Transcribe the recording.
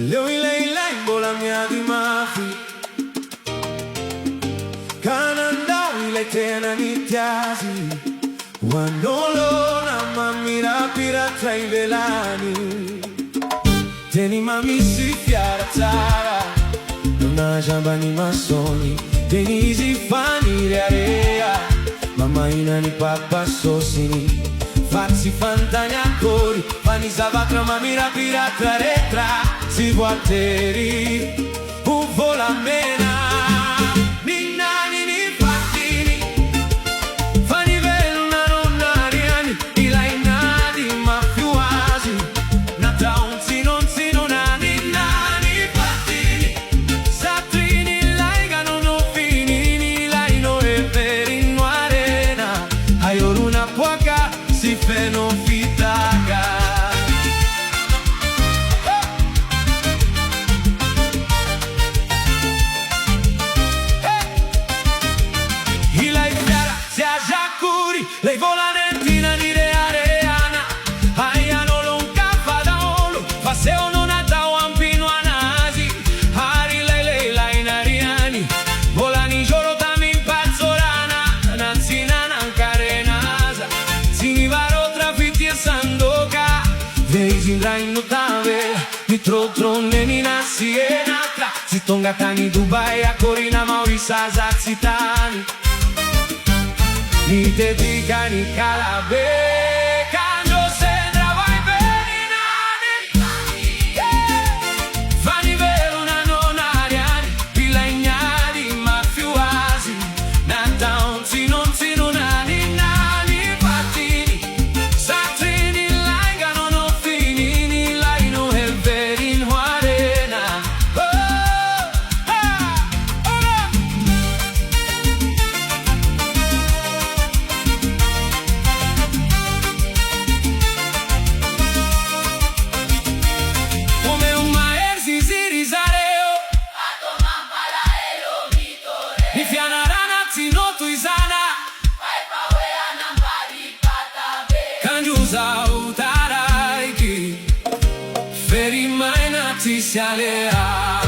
Leo ilei bola mia di mafi Kanandau ile tena nitiazi Wanolona mamira pirata ivelani Teni mami si fiara zara Non jamba ni masoni Teni si fani rearea Mamma inani papa sosini Farsi fantania cori Fani savacra mamira pirata retra Si vuateri Uvola mena Ninna nini fattini Fani veluna nonnariani Ila inadi mafioasi Nata non si non ha ninna ni fattini Satrini laiga non ho finini Laino e perino arena Aioruna puaca si feno fitaga Lei vola nentina di reareana Aiano lonca fa da olo Faseo non ha da wampino a nasi Ari lei la in ariani Volani gioro da mi pazzorana Nanzina nancare nasa Sinivaro trafitti e sandoka Veisi indra in notave Mi tronne ni nasi e natra Si tonga cani Dubai a Corina Maurisa Zazitani Ni te dica ni calabe Quando sembra vai beninani Fani veluna non ariani Pila ignadi mafioasi Nata si non ha ninani Fattini Satrini laiga non ho finini Laino e verino arena Mi fiana ranazzi no tu isana Vai pawea nambari patabe Kanjusa utaraiki Feri mai nati sialea